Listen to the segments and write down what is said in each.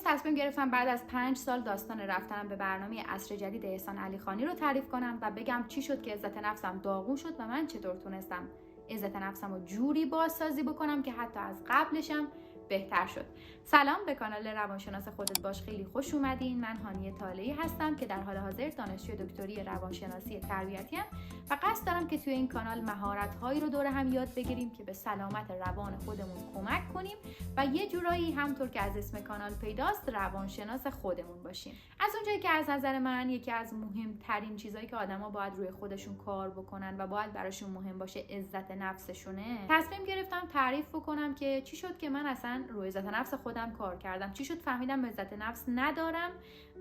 تصمیم گرفتم بعد از 5 سال داستان رفتنم به برنامه عصر جدید احسان علیخانی رو تعریف کنم و بگم چی شد که عزت نفسم داغون شد و من چطور تونستم عزت نفسم رو جوری بازسازی بکنم که حتی از قبلشم بهتر شد. سلام، به کانال روانشناس خودت باش خیلی خوش اومدین. من هانیه طالعی هستم که در حال حاضر دانشجوی دکتری روانشناسی تربیتی ام و قصد دارم که توی این کانال مهارت‌هایی رو دور هم یاد بگیریم که به سلامت روان خودمون کمک کنیم و یه جورایی همونطور که از اسم کانال پیداست روانشناس خودمون باشیم. از اونجایی که از نظر من یکی از مهمترین چیزایی که آدما باید روی خودشون کار بکنن و باید براشون مهم باشه عزت نفسشونه، تصمیم گرفتم تعریف بکنم که چی شد که من اصلا روی عزت نفس خودم کار کردم، چی شد فهمیدم عزت نفس ندارم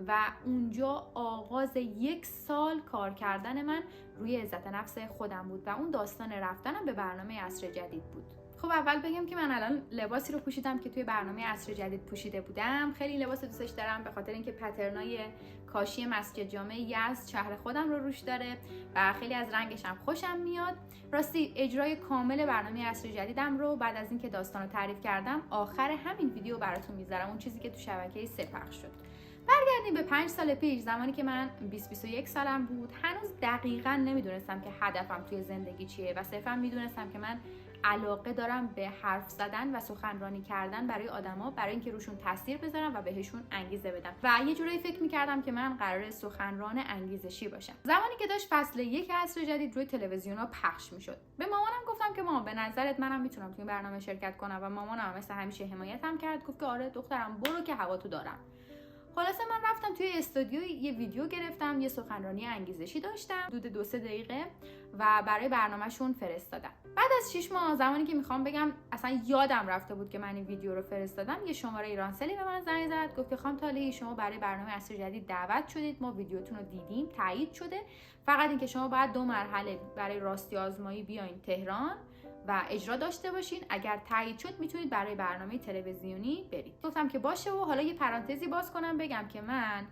و اونجا آغاز 1 سال کار کردن من روی عزت نفس خودم بود و اون داستان رفتنم به برنامه عصر جدید بود. خب اول بگم که من الان لباسی رو پوشیدم که توی برنامه عصر جدید پوشیده بودم. خیلی لباس دوستش دارم به خاطر اینکه پترنای کاشی مسجد جامع یزد شهر خودم رو روش داره و خیلی از رنگش هم خوشم میاد. راستی اجرای کامل برنامه عصر جدیدم رو بعد از اینکه داستان رو تعریف کردم آخر همین ویدیو براتون میذارم، اون چیزی که تو شبکه 3 پخش شد. برگردیم به 5 سال پیش، زمانی که من 20-21 سالم بود. هنوز دقیقاً نمیدونستم که هدفم توی زندگی چیه و صرفاً میدونستم که من علاقه دارم به حرف زدن و سخنرانی کردن برای آدما، برای اینکه روشون تاثیر بذارم و بهشون انگیزه بدم و یه جورایی فکر میکردم که من قراره سخنران انگیزشی باشم. زمانی که داشت فصل 1 عصر جدید روی تلویزیونا پخش میشد، به مامانم گفتم که مامان به نظرت منم میتونم توی این برنامه شرکت کنم و مامانم مثل همیشه حمایتم کرد، گفت که آره دخترم برو که هوا تو دارم. خلاصه من رفتم توی استودیو، یه ویدیو گرفتم، یه سخنرانی انگیزشی داشتم حدود 2-3 دقیقه و برای برنامه‌شون فرستادم. بعد از 6 ماه، زمانی که میخوام بگم اصلا یادم رفته بود که من این ویدیو رو فرستادم، یه شماره ایرانسلی به من زنگ زد، گفت که خانم طالعی شما برای برنامه عصر جدید دعوت شدید، ما ویدیوتون رو دیدیم، تایید شده، فقط اینکه شما باید 2 مرحله برای راستی آزمایی بیاین تهران و اجرا داشته باشین. اگر تایید شد میتونید برای برنامه تلویزیونی برید. گفتم که باشه. و حالا یه پرانتزی باز کنم بگم که من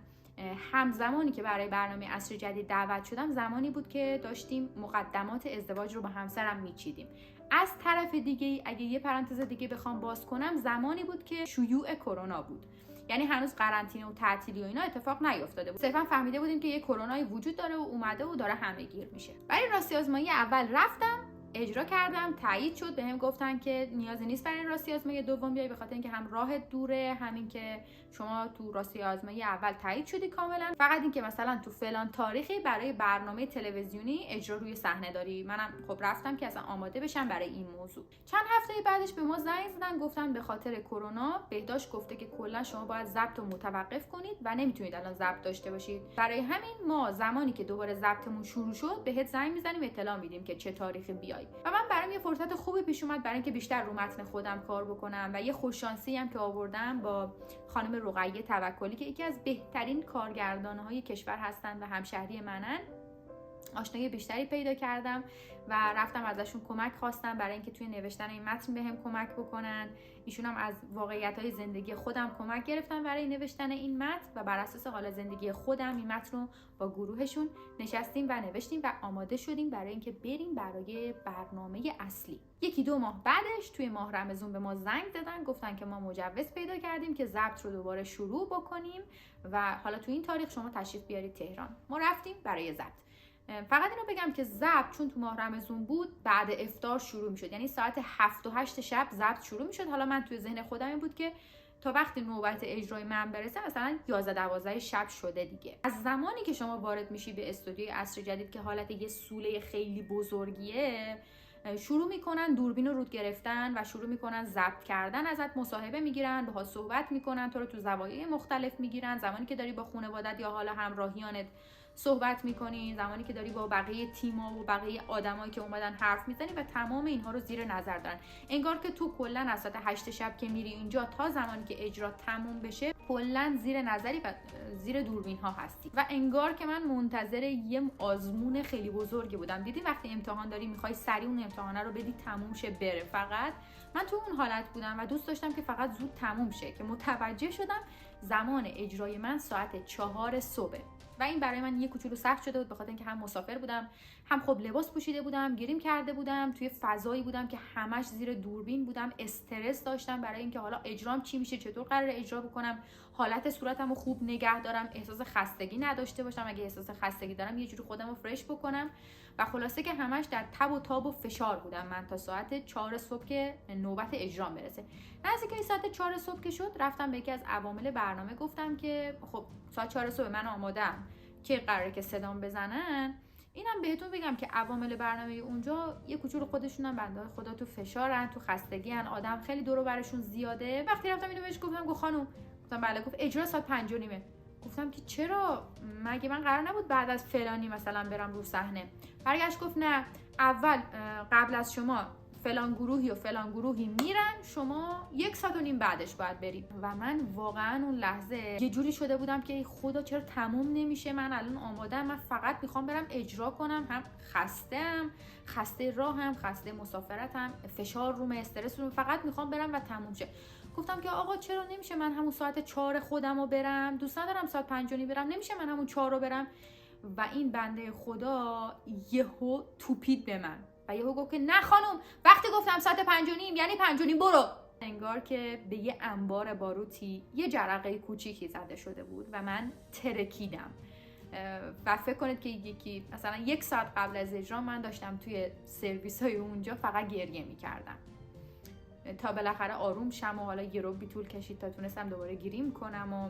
همزمانی که برای برنامه عصر جدید دعوت شدم زمانی بود که داشتیم مقدمات ازدواج رو با همسرم میچیدیم. از طرف دیگه اگه یه پرانتز دیگه بخوام باز کنم، زمانی بود که شیوع کرونا بود، یعنی هنوز قرنطینه و تعطیلی و اینا اتفاق نیفتاده بود. صرفا فهمیده بودیم که یه کرونایی وجود داره و اومده و داره همه گیر میشه. برای راستی آزمایی اول رفتم، اجرا کردم، تایید شد، بهم گفتن که نیازی نیست برای راستی آزمایی دوم بیای، به خاطر اینکه هم راه دوره، همین که شما تو راستی آزمایی اول تایید شدی کاملا، فقط اینکه مثلا تو فلان تاریخی برای برنامه تلویزیونی اجرا روی صحنه داری. منم خب رفتم که اصلا آماده بشم برای این موضوع. چند هفته بعدش به ما زنگ زدن، گفتن به خاطر کرونا بهداشت گفته که کلا شما باید ضبط رو متوقف کنید و نمیتونید الان ضبط داشته باشید. برای همین ما زمانی که دوباره ضبطمون شروع شد بهت زنگ میزنیم، اطلاع میدیم که چه تاریخی بیای. و من برام یه فرصت خوبی پیش اومد برای اینکه بیشتر رو متن خودم کار بکنم و یه خوششانسی هم که آوردم با خانم رقیه توکلی که یکی از بهترین کارگردان‌های کشور هستن و همشهری منن، آشنایی بیشتری پیدا کردم و رفتم ازشون کمک خواستم برای اینکه توی نوشتن این متن بهم کمک بکنن. ایشون هم از واقعیت‌های زندگی خودم کمک گرفتن برای نوشتن این متن و بر اساس حال زندگی خودم این متن رو با گروهشون نشستیم و نوشتیم و آماده شدیم برای اینکه بریم برای برنامه اصلی. 1-2 ماه بعدش توی ماه رمضان به ما زنگ زدن، گفتن که ما مجوز پیدا کردیم که ضبط رو دوباره شروع بکنیم و حالا تو این تاریخ شما تشریف بیارید تهران. ما رفتیم برای ضبط. فقط اینو بگم که ضبط چون تو ماه رمضان بود بعد افطار شروع میشد، یعنی ساعت 7 و 8 شب ضبط شروع میشد. حالا من توی ذهن خودم این بود که تا وقتی نوبت اجرای من برسه مثلا 11-12 شب شده دیگه. از زمانی که شما وارد میشی به استودیوی عصر جدید که حالت یه سوله خیلی بزرگیه، شروع میکنن دوربین رو رود گرفتن و شروع میکنن ضبط کردن، ازت مصاحبه میگیرن، باهات صحبت میکنن، تو رو تو زوایای مختلف میگیرن. زمانی که داری با خانوادت یا حالا همراهیانت صحبت میکنی، زمانی که داری با بقیه تیم‌ها و بقیه آدمایی که اومدن حرف میزنی و تمام اینها رو زیر نظر دارن. انگار که تو کلا از ساعت 8 شب که میری اینجا تا زمانی که اجرا تموم بشه کلا زیر نظری و زیر دوربین ها هستی و انگار که من منتظر یه آزمون خیلی بزرگی بودم. دیدی وقتی امتحان داری میخوای سریع اون امتحانه رو بدی تموم شه بره، فقط من تو اون حالت بودم و دوست داشتم که فقط زود تموم شه که متوجه شدم زمان اجرای من ساعت 4 صبح و این برای من یه کوچولو سخت شده بود، به خاطر اینکه هم مسافر بودم، هم خب لباس پوشیده بودم، گریم کرده بودم، توی فضایی بودم که همش زیر دوربین بودم، استرس داشتم برای اینکه حالا اجرام چی میشه، چطور قراره اجرا بکنم، حالت صورتمو خوب نگه دارم، احساس خستگی نداشته باشم، اگه احساس خستگی دارم یه جوری خودمو فرش بکنم. و خلاصه که همش در تب و تاب و فشار بودم من تا ساعت 4 صبح که نوبت اجرام برسه. نزدیک ساعت 4 صبح که شد، رفتم به یکی از عوامل برنامه گفتم که خب ساعت 4 صبح من آمادم که قراره که صدام بزنن. اینم بهتون بگم که عوامل برنامه اونجا یه کوچولو خودشونم بنده خدا تو فشارن، تو خستگیان، آدم خیلی دور و برشون زیاده. وقتی رفتم اینو بهش گفتم خانم، گفتم بله، گفت اجرا ساعت 5:30. گفتم که چرا؟ مگه من قرار نبود بعد از فلانی مثلا برم رو صحنه؟ برگشت گفت نه، اول قبل از شما فلان گروهی و فلان گروهی میرن، شما 1.5 ساعت بعدش باید بریم. و من واقعا اون لحظه یه جوری شده بودم که خدا چرا تموم نمیشه، من الان آمادم، من فقط میخوام برم اجرا کنم، هم خسته‌ام، خسته راهم، خسته مسافرتم، فشار روم، استرس روم، فقط میخوام برم و تموم شه. گفتم که آقا چرا نمیشه من همون ساعت 4 خودم رو برم؟ دوست ندارم ساعت 5:30 برم، نمیشه من همون 4 رو برم؟ و این بنده خدا یهو توپید به من و یهو گفت که نه خانم، وقتی گفتم ساعت 5:30 یعنی 5:30 برو. انگار که به یه انبار باروتی یه جرقه کوچیکی زده شده بود و من ترکیدم. و فکر کنید که یکی مثلا 1 ساعت قبل از اجرا من داشتم توی سرویس های اونجا فقط گریه میکردم تا بالاخره آروم شم و حالا یه رو بی طول کشید تا تونستم دوباره گریم کنم و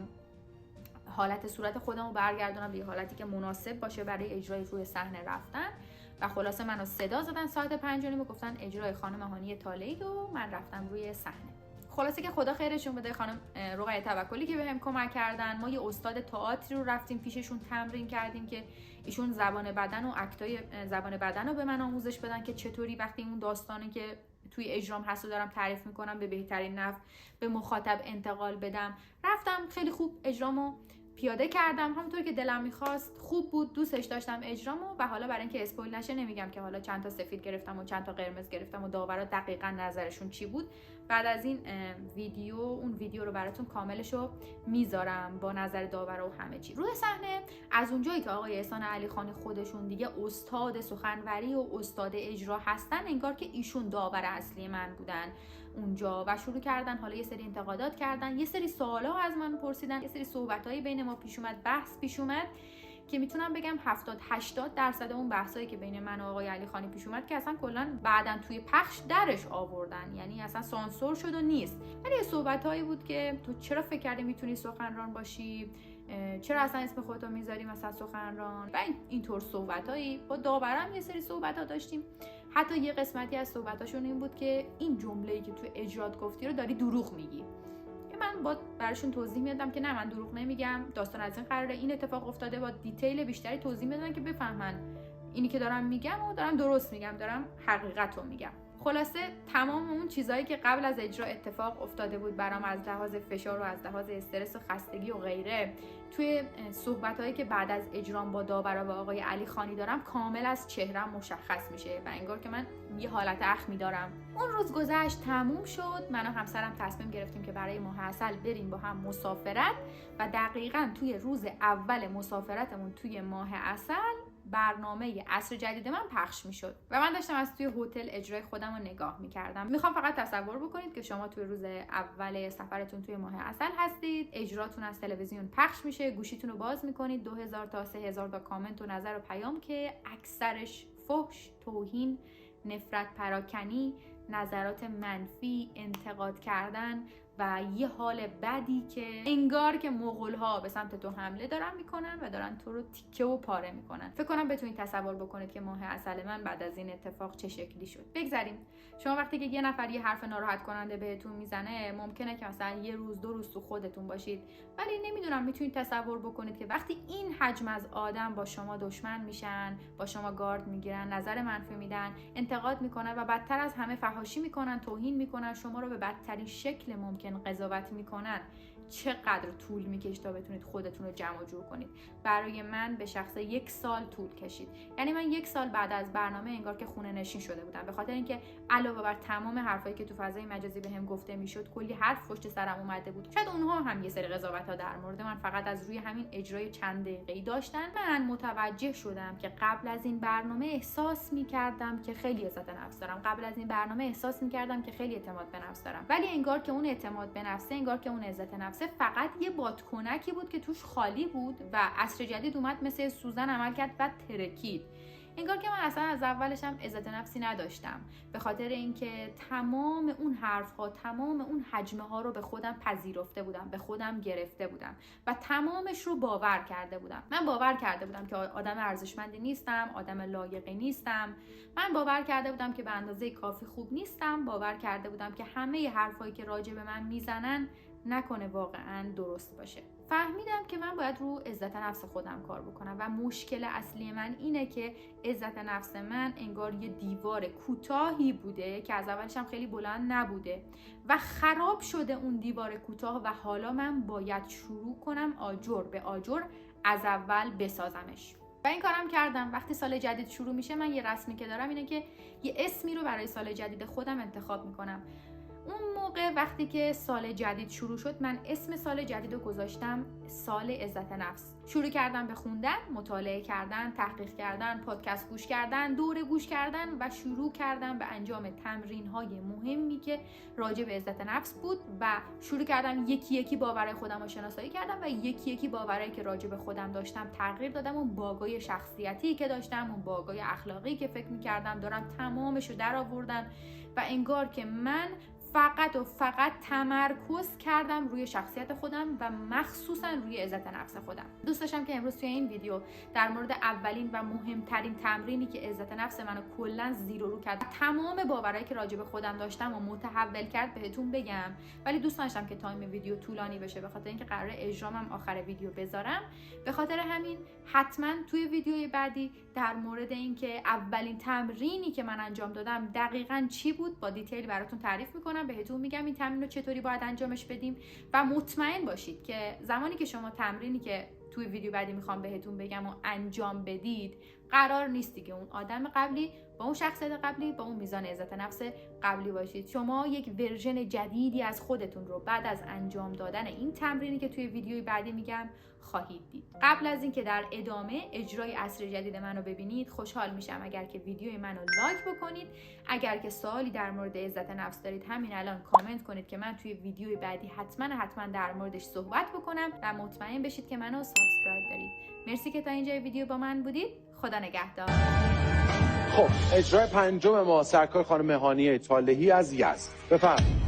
حالت صورت خودم رو برگردونم به یه حالتی که مناسب باشه برای اجرای روی صحنه رفتن. و خلاصه منو صدا زدن ساعت 5:30 و گفتن اجرای خانم هانی طالعی و من رفتم روی صحنه. خلاصه که خدا خیرشون بده خانم رقیه توکلی که بهم کمک کردن. ما یه استاد تئاتر رو رفتیم پیششون تمرین کردیم که ایشون زبان بدن و اکتای زبان بدن رو به من آموزش بدن که چطوری وقتی اون داستانی که توی اجرام هست و دارم تعریف میکنم به بهترین نحو به مخاطب انتقال بدم. رفتم خیلی خوب اجرامو پیاده کردم همونطور که دلم میخواست، خوب بود، دوستش داشتم اجرامو. و حالا برای اینکه اسپویل نشه نمیگم که حالا چند تا سفید گرفتم و چند تا قرمز گرفتم و داورا دقیقاً نظرشون چی بود. بعد از این اون ویدیو رو براتون کاملشو میذارم با نظر داورا و همه چی. روی صحنه از اونجایی که آقای احسان علیخانی خودشون دیگه استاد سخنوری و استاد اجرا هستن، انگار که ایشون داور اصلی من بودن اونجا و شروع کردن حالا یه سری انتقادات کردن، یه سری سوالا از من پرسیدن، یه سری صحبتایی بین ما پیش اومد، بحث پیش اومد که میتونم بگم 70-80% اون بحثایی که بین من و آقای علیخانی پیش اومد که اصلا کلا بعدن توی پخش درش آوردن، یعنی اصلا سانسور شد و نیست. ولی صحبتایی بود که تو چرا فکر کردی میتونی سخنران باشی، چرا اصلا اسم خودتو میذاری مثلا سخنران، و اینطور صحبتایی. با داورم یه سری صحبتا داشتیم، حتی یه قسمتی از صحبتاشون این بود که این جمله‌ای که تو اجرات گفتی رو داری دروغ میگی. من براشون توضیح میدادم که نه، من دروغ نمیگم، داستان از این قراره، این اتفاق افتاده، با دیتیل بیشتری توضیح میدادن که بفهمن اینی که دارم میگم و دارم درست میگم، دارم حقیقت رو میگم. خلاصه تمام اون چیزایی که قبل از اجرا اتفاق افتاده بود برام از لحاظ فشار و از لحاظ استرس و خستگی و غیره، توی صحبتایی که بعد از اجرام با داورا و آقای علیخانی دارم کامل از چهرم مشخص میشه و انگار که من یه حالت اخمی دارم. اون روز گذشت، تموم شد. من و همسرم تصمیم گرفتیم که برای ماه عسل بریم با هم مسافرت و دقیقاً توی روز اول مسافرتمون توی ماه عسل برنامه عصر جدید من پخش میشد و من داشتم از توی هتل اجرای خودم رو نگاه میکردم. میخوام فقط تصور بکنید که شما توی روز اول سفرتون توی ماه عسل هستید، اجراتون از تلویزیون پخش میشه، گوشیتون رو باز میکنید، 2000 تا 3000 تا کامنت و نظر و پیام که اکثرش فحش، توهین، نفرت پراکنی، نظرات منفی، انتقاد کردن و یه حال بدی که انگار که مغول‌ها به سمت تو حمله دارن میکنن و دارن تو رو تیکه و پاره میکنن. فکر کنم بتونید تصور بکنید که ماه عسل من بعد از این اتفاق چه شکلی شد. بگذریم. شما وقتی که یه نفر یه حرف ناراحت کننده بهتون میزنه، ممکنه که مثلا یه روز 2 روز تو خودتون باشید، ولی نمیدونم میتونید تصور بکنید که وقتی این حجم از آدم با شما دشمن میشن، با شما گارد میگیرن، نظر منفی میدن، انتقاد میکنن و بدتر از همه فحاشی میکنن، توهین میکنن، شما رو به بدترین شکل ممکن قضاوت میکنن، چقدر طول میکشه تا بتونید خودتون رو جمع جور کنید. برای من به شخص 1 سال طول کشید. یعنی من 1 سال بعد از برنامه انگار که خونه نشین شده بودم، به خاطر اینکه علاوه بر تمام حرفایی که تو فضای مجازی بهم گفته میشد، کلی حرف پشت سرم اومده بود. شاید اونها هم یه سری قضاوت‌ها در مورد من فقط از روی همین اجرای چند دقیقه‌ای داشتن. من متوجه شدم که قبل از این برنامه احساس می‌کردم که خیلی عزت نفس دارم. قبل از این برنامه احساس می‌کردم که خیلی اعتماد به نفس دارم. ولی انگار که اون اعتماد به نفس، انگار که اون عزت نفس فقط یه بادکنکی بود که توش خالی بود و عصر جدید اومد مثل سوزن عمل کرد و ترکید. انگار که من اصلا از اولش هم عزت نفسی نداشتم، به خاطر اینکه تمام اون حرف‌ها، تمام اون حجمه ها رو به خودم پذیرفته بودم، به خودم گرفته بودم و تمامش رو باور کرده بودم. من باور کرده بودم که آدم ارزشمندی نیستم، آدم لایقی نیستم. من باور کرده بودم که به اندازه کافی خوب نیستم. باور کرده بودم که همه حرفایی که راجع به من میزنن نکنه واقعا درست باشه. فهمیدم که من باید رو عزت نفس خودم کار بکنم و مشکل اصلی من اینه که عزت نفس من انگار یه دیوار کوتاهی بوده که از اولش هم خیلی بلند نبوده و خراب شده اون دیوار کوتاه و حالا من باید شروع کنم آجر به آجر از اول بسازمش. و این کارم کردم. وقتی سال جدید شروع میشه، من یه رسمی که دارم اینه که یه اسمی رو برای سال جدید خودم انتخاب میکنم. اون موقع وقتی که سال جدید شروع شد، من اسم سال جدید رو گذاشتم سال عزت نفس. شروع کردم به خوندن، مطالعه کردن، تحقیق کردن، پادکست گوش کردن، دوره گوش کردن و شروع کردم به انجام تمرین‌های مهمی که راجع به عزت نفس بود و شروع کردم یکی یکی باورهای خودم رو شناسایی کردم و یکی یکی باورهایی که راجع به خودم داشتم تغییر دادم. اون باگای شخصیتی که داشتم، اون باگای اخلاقی که فکر می‌کردم دارم، تمامش رو در آوردم و انگار که من فقط و فقط تمرکز کردم روی شخصیت خودم و مخصوصا روی عزت نفس خودم. دوست داشتم که امروز توی این ویدیو در مورد اولین و مهمترین تمرینی که عزت نفس منو کلا زیر و رو کرد، تمام باورایی که راجع به خودم داشتم و متحول کرد بهتون بگم. ولی دوست داشتم که تایم ویدیو طولانی بشه، به خاطر اینکه قراره اجرامم آخر ویدیو بذارم. به خاطر همین حتما توی ویدیوی بعدی در مورد اینکه اولین تمرینی که من انجام دادم دقیقاً چی بود با دیتیل براتون تعریف میکنم، بهتون میگم این تمرین رو چطوری باید انجامش بدیم و مطمئن باشید که زمانی که شما تمرینی که توی ویدیو بعدی میخوام بهتون بگم و انجام بدید، قرار نیست دیگه اون آدم قبلی با اون شخصیت قبلی با اون میزان عزت نفس قبلی باشید. شما یک ورژن جدیدی از خودتون رو بعد از انجام دادن این تمرینی که توی ویدیوی بعدی میگم خواهید دید. قبل از اینکه در ادامه اجرای عصر جدید منو ببینید، خوشحال میشم اگر که ویدیوی منو لایک بکنید. اگر که سوالی در مورد عزت نفس دارید، همین الان کامنت کنید که من توی ویدیوی بعدی حتما در موردش صحبت بکنم و مطمئن بشید که منو سابسکرایب دارید. مرسی که تا اینجای ویدیو با من بودید. خدا نگهدار. خب اجرای پنجم ما سرکار خانم هانیه طالحی از یزد. بفرمایید.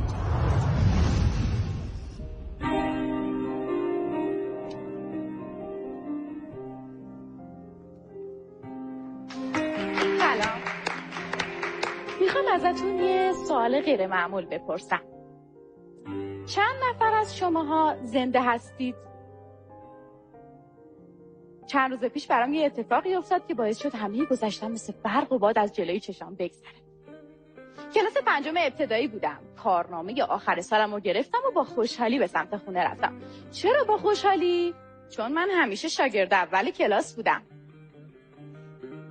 سلام. میخوام ازتون یه سوال غیر معمول بپرسم. چند نفر از شماها زنده هستید؟ چند روز پیش برام یه اتفاقی افتاد که باعث شد همه گذشتم مثل برق و باد از جلوی چشام بگذره. کلاس 5 ابتدایی بودم. کارنامه آخر سالم رو گرفتم و با خوشحالی به سمت خونه رفتم. چرا با خوشحالی؟ چون من همیشه شاگرد اول کلاس بودم.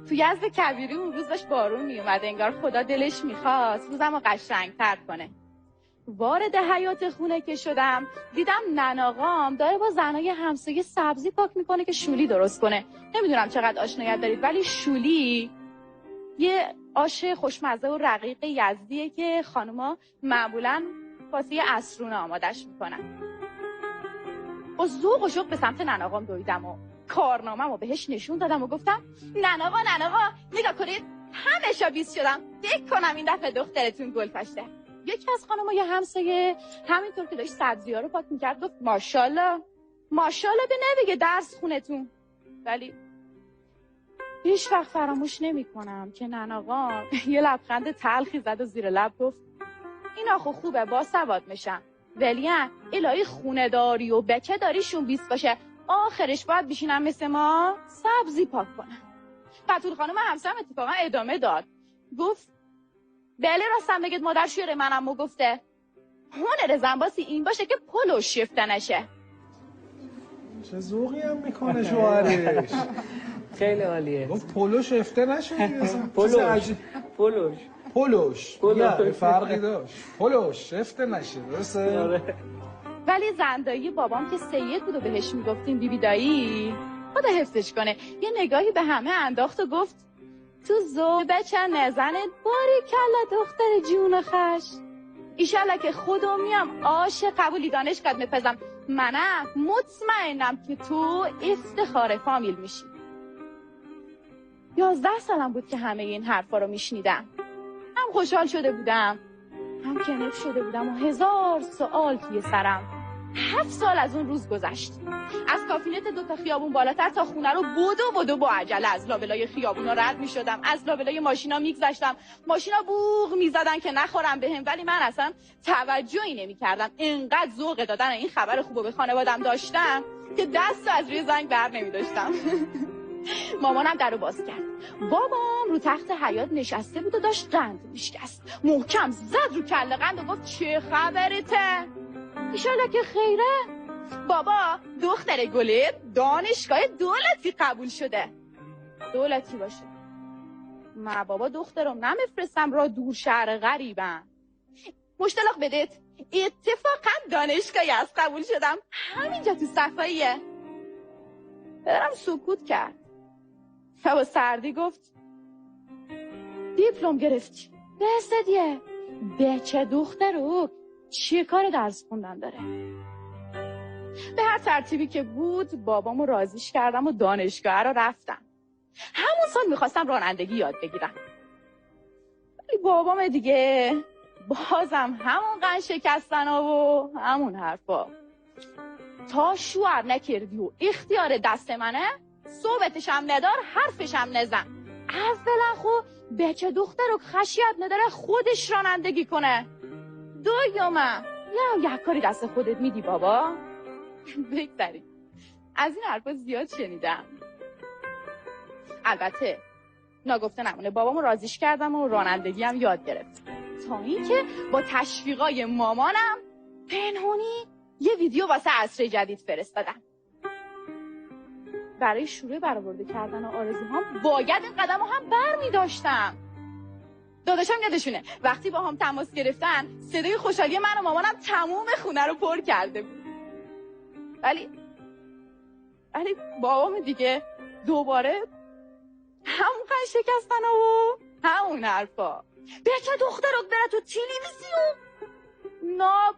تو یزد کبیری اون روز داشت بارون میومد، انگار خدا دلش میخواست روزم رو قشنگ‌تر کنه. وارد حیاط خونه که شدم، دیدم نناغام داره با زنای همسایه سبزی پاک میکنه که شولی درست کنه. نمیدونم چقدر آشنایت دارید، ولی شولی یه آش خوشمزه و رقیق یزدیه که خانوما معمولاً واسه عصرونه آمادش میکنن. با ذوق و شوق به سمت نناغام دویدم و کارنامه‌مو بهش نشون دادم و گفتم نناغا نگاه کنید، همه شابیس شدم، فکر کنم این دفعه دخترتون گل فشته. یکی از خانم‌های همسایه همینطور که داشت سبزی‌ها رو پاک می‌کرد گفت ماشاءالله به نمیگه درس خونتون. ولی هیچ وقت فراموش نمی‌کنم که نناغا یه لبخند تلخی زد و زیر لب گفت اینا خوبه با سواد میشن، ولی الهی خونه داری و بچه داریشون 20 باشه، آخرش باید بشینم مثل ما سبزی پاک کنم. فتول خانم همسایه‌ام اتفاقا ادامه داد، گفت بله راستم بگید مادر شوهر منم گفته. هنر زنباسی این باشه که پلو شیفته نشه. چه ذوقی هم میکنه شوهرش. خیلی عالیه. گفت پلو شفته نشه. پلوش یه فرقی داشت. پلوش شفته نشه. درسته؟ ولی زندایی بابام که سید بود و بهش میگفتیم بیبی دایی، خدا حفظش کنه، یه نگاهی به همه انداخت و گفت تو زو بچه نزنت باری کلا دختر جون خش. ایشالله که خودمیم عاشق قبولی دانشگاه میپزم. منم مطمئنم که تو افتخار فامیل میشی. 11 سالم بود که همه این حرفا رو میشنیدم. هم خوشحال شده بودم، هم کنف شده بودم و 1000 سوال توی سرم. 7 سال از اون روز گذشت. از کافینت 2 تا خیابون بالاتر تا خونه رو بدو با عجله از لابلای خیابونا رد میشدم، از لابلای ماشینا میگذشتم. ماشینا بوق میزدن که نخورم بهم، ولی من اصلا توجهی نمیکردم. اینقدر ذوق دادن این خبر خوبو به خانوادم داشتم که دست از روی زنگ بر نمیداشتم. مامانم درو باز کرد. بابام رو تخت حیاط نشسته بود و داشت قند میشکست. محکم زد رو کله قند و گفت چه خبرته؟ ایشالا که خیره. بابا دختر گله دانشگاه دولتی قبول شده. دولتی باشه. من بابا دخترم نمیفرستم را دور شهر غریبم. مشتلق بدید اتفاقا دانشگاهی از قبول شدم. همینجا تو صفاییه. برم سکوت کرد و با سردی گفت دیپلم گرفتی بسدیه بچه دخترو چیه کار درس خوندن داره. به هر ترتیبی که بود بابامو راضیش کردم و دانشگاه رو رفتم. همون سال میخواستم رانندگی یاد بگیرم، ولی بابام دیگه بازم همون قند شکستن و همون حرفا. تا شوهر نکردی و اختیار دست منه، صحبتشم ندار حرفشم نزن. اولا خو بچه دختر رو خشیت نداره خودش رانندگی کنه. دویومم یک کاری دست خودت میدی بابا. بگذاریم از این حرفا زیاد شنیدم. البته ناگفته نمونه بابامو راضیش کردم و رانندگی هم یاد گرفت، تا اینکه با تشویقای مامانم پنهونی یه ویدیو واسه عصر جدید فرستادم. برای شروع برآورده کردن آرزوهام باید این قدم رو هم بر می داشتم. داداشم یادشونه وقتی با هم تماس گرفتن صدای خوشحالی من و مامانم تموم خونه رو پر کرده بود. ولی بابام دیگه دوباره همون قند شکستن و همون حرفا. بچه دختر رو بره تو تلویزیون. نه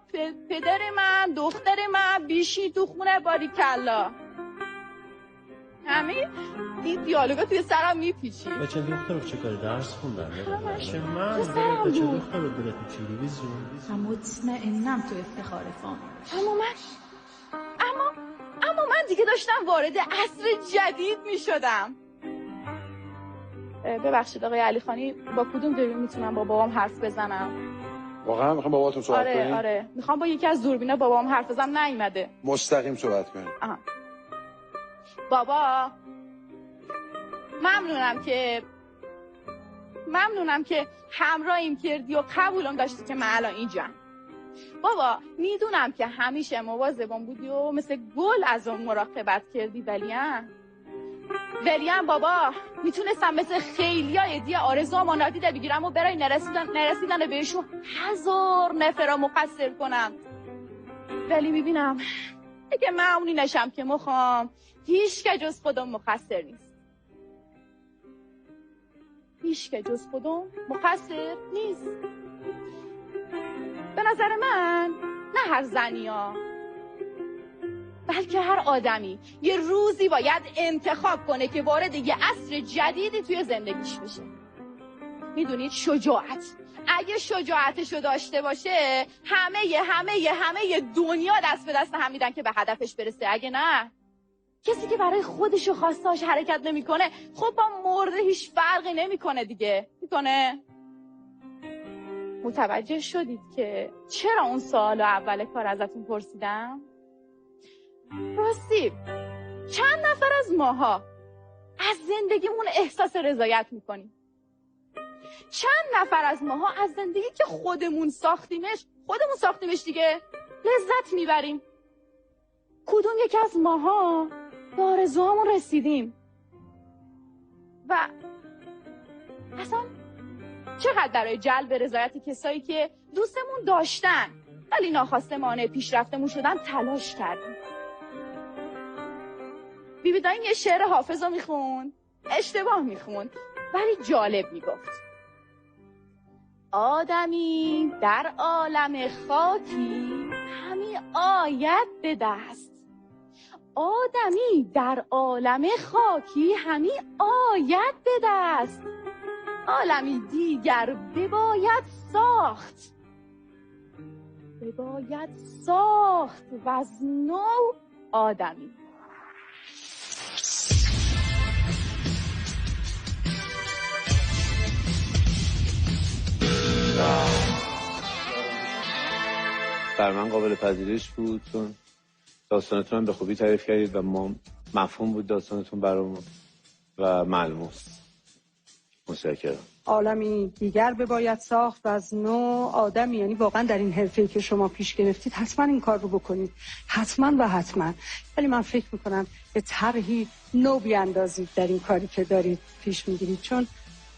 پدر من دختر من بیشی تو خونه باریکلا. همین این دیالوگا توی سرم میپیچی. بچه دختر رو چه کاری درس خوندن؟ بچه من بچه دختر رو بره تو تلویزیون. مطمئنم تو افتخار فامیل. اما من دیگه داشتم وارد عصر جدید میشدم. ببخشید آقای علی خانی، با کدوم دوربین میتونم با بابام حرف بزنم؟ واقعا میخوام با باباتون صحبت کنیم؟ آره میخوام با یکی از دوربینا بابام حرف بزنم، نیومده. مستقیم صحبت کنیم. بابا ممنونم که همراهیم کردی و قبولم داشتی که من الان اینجام. بابا میدونم که همیشه مواظبم بودی و مثل گل از اون مراقبت کردی، ولی بابا میتونستم مثل خیلیای دیگه آرزوامو نادیده بگیرم و برای نرسیدن بهشون 1000 نفر رو مقصر کنم. ولی میبینم اگه من اونی نشم که میخوام، هیچ که جز خودم مقصر نیست. به نظر من نه هر زنیا، بلکه هر آدمی یه روزی باید انتخاب کنه که وارد یه عصر جدیدی توی زندگیش بشه. میدونید شجاعت، اگه شجاعتشو داشته باشه همه دنیا دست به دست هم میدن که به هدفش برسه. اگه نه، کسی که برای خودش و خواستهاش حرکت نمیکنه خب با مرده هیچ فرقی نمیکنه دیگه. میکنه؟ متوجه شدید که چرا اون سوالو اول کار ازتون پرسیدم؟ راستی چند نفر از ماها از زندگیمون احساس رضایت میکنیم؟ چند نفر از ماها از زندگی که خودمون ساختیمش خودمون ساختیمش دیگه، لذت میبریم. کدوم یکی از ماها به آرزوهامون رسیدیم؟ و اصلا چقدر برای جلب رضایت کسایی که دوستمون داشتن ولی ناخواسته مانع پیشرفتمون شدن تلاش کردیم. بیبی دایم یه شعر حافظ رو میخوند، اشتباه میخوند ولی جالب میگفت: آدمی در عالم خاکی همی آید به دست، آدمی در عالم خاکی همی آید به دست، عالمی دیگر بباید ساخت، بباید ساخت و از نو آدمی. بر من قابل پذیرش بود، چون داستانتون هم به خوبی تعریف کردید و ما مفهوم بود داستانتون برامون و ملموس. متشکرم. عالمی دیگر بباید ساخت و از نو آدمی، یعنی واقعا در این حرفه‌ای که شما پیش گرفتید حتما این کار رو بکنید، حتما و حتما. ولی من فکر میکنم به طرحی نو بیاندازید در این کاری که دارید پیش میگیرید، چون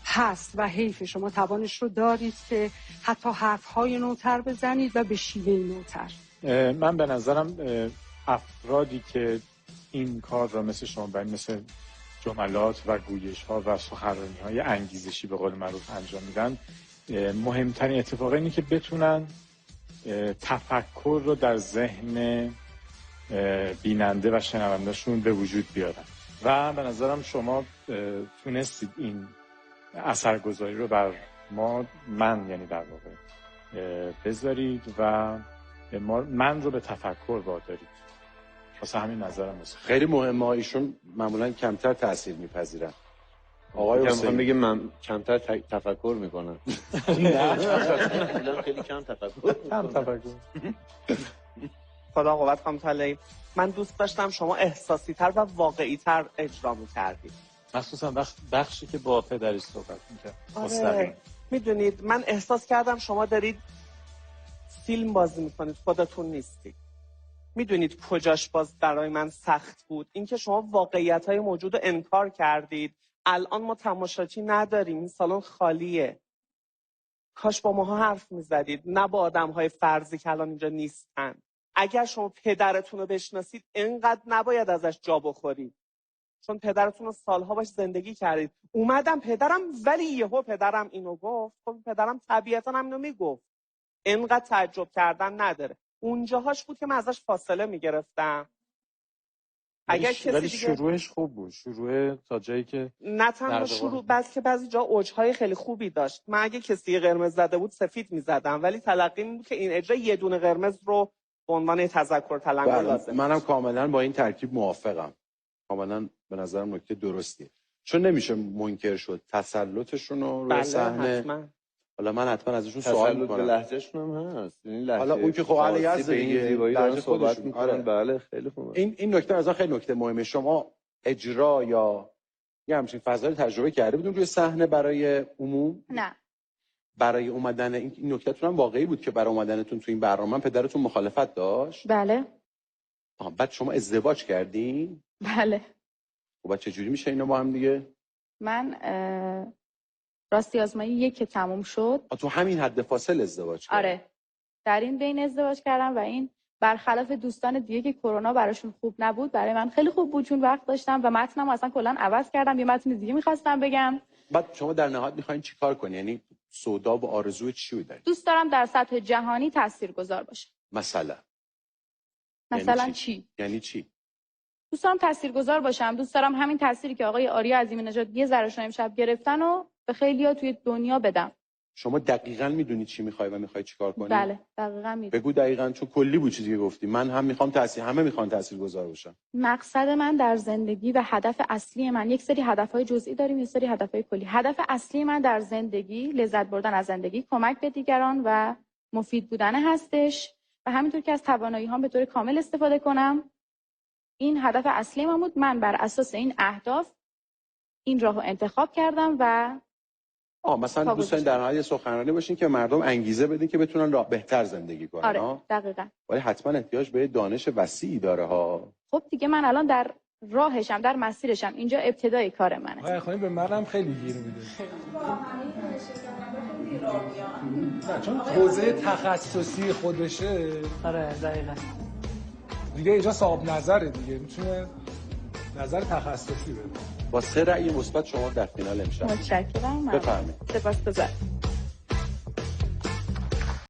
هست و حیف شما توانش رو دارید که حتی حرفهای نوتر بزنید و به شیوه نوتر. من به نظرم افرادی که این کار را مثل شما باید مثل جملات و گویش ها و سخنرانی های انگیزشی به قول معروف انجام میدن، مهمترین اتفاق اینه که بتونن تفکر رو در ذهن بیننده و شنوندهشون به وجود بیارن و به نظرم شما تونستید این اثرگذاری رو بر من یعنی در واقع بذارید و من رو به تفکر وادارید. واسه همین نظرم هست. خیلی مهمه. ایشون معمولا کمتر تاثیر میپذیرن. آقای حسین میگه من کمتر تفکر میکنم. نه خیلی کم تفکر. خدا قوت خانم طلایی. من دوست داشتم شما احساسی تر و واقعی تر اجرا میکردید، مخصوصا بخشی که با پدرش صحبت میکرد. آره. میدونید من احساس کردم شما دارید فیلم بازی میکنید، خودتون نیستید. میدونید کجاش باز برای من سخت بود؟ اینکه شما واقعیت‌های موجود رو انکار کردید. الان ما تماشاچی نداریم، این سالن خالیه. کاش با ماها حرف میزدید، نه با آدم‌های فرضی که الان اینجا نیستن. اگر شما پدرتون رو بشناسید اینقدر نباید ازش جا بخورید، چون پدرتون رو سالها باش زندگی کردید. اومدم پدرم ولی یهو پدرم اینو گفت. خب پدرم طبیعتا هم اینو میگفت، اینقدر تعجب کردن نداره. اونجاهاش بود که من ازش فاصله میگرفتم. اگر کسی ولی دیگه شروعش خوب بود، شروع تا جایی که نه تنها شروع، بس که بعضی جا اوجهای خیلی خوبی داشت. من اگه کسی قرمز زده بود سفید میزدم، ولی تلقی این بود که این اجرا یه دونه قرمز رو به عنوان تذکر تلنگر لازم. منم کاملا با این ترکیب موافقم. کاملا به نظرم نکته درستیه، چون نمیشه منکر شد تسلطشون رو روی صحنه. حالا من حتما ازشون سوال میکنم. تسلط به لهجهشون هم هست. این لهجه حالا اون که خب اهل یزد دیگه لهجه صحبت میکنن. آره. بله خیلی خوبه. این نکته از خیلی نکته مهمه. شما اجرا یا یه همچین فضایی تجربه کرده بودون روی صحنه برای عموم؟ نه. برای اومدن این نکتهتون هم واقعی بود که برای اومدنتون تو این برنامه پدرتون مخالفت داشت؟ بله. بعد شما ازدواج کردین؟ بله. خب بعد چجوری میشه اینا با هم دیگه؟ من راستی آزمایی 1 که تموم شد. تو همین حد فاصله ازدواج کردین؟ آره. در این بین ازدواج کردم و این برخلاف دوستان دیگه که کرونا براشون خوب نبود، برای من خیلی خوب بود چون وقت داشتم و متنم اصلا کلا عوض کردم. یه متن دیگه می‌خواستم بگم. بعد شما در نهایت می‌خواید چیکار کنی؟ یعنی سودا و آرزو چی داری؟ دوست دارم در سطح جهانی تاثیرگذار باشم. مثلا یعنی چی؟ یعنی چی؟ دوست دارم تاثیرگذار باشم. دوست دارم همین تأثیری که آقای آریا عظیمی نژاد یه ذره امشب گرفتن و به خیلی‌ها توی دنیا بدم. شما دقیقاً میدونی چی می‌خوای و می‌خوای چیکار کنی؟ بله، دقیقاً میدونم. بگو دقیقاً، چون کلی بود چیزی که گفتی. من هم می‌خوام همه می‌خوان تاثیرگذار باشن. مقصد من در زندگی و هدف اصلی من، یک سری هدف‌های جزئی داریم، یک سری هدف‌های کلی. هدف اصلی من در زندگی لذت بردن از زندگی، کمک به دیگران و مفید بودن هستش و همینطور که از توانایی‌هام به طور کامل استفاده کنم. این هدف اصلی من بود. من بر اساس این اهداف این راهو انتخاب کردم و مثلا دوست دارین در نهایت سخنرانی باشین که مردم انگیزه بدین که بتونن بهتر زندگی کنن. آره دقیقاً. ولی حتما احتیاج به دانش وسیعی داره ها. خب دیگه من الان در راهشم، در مسیرشم، اینجا ابتدای کار منه. آقای خانی به منم خیلی گیر میده. نه چون حوزه تخصصی خودشه. آره دقیقاً. دیگه اینجا صاحب نظره دیگه، میتونه نظر تخصصی بده. با 3 رأی مثبت شما در فینال امشب. متشکرم. بفرمایید. سپاسگزارم.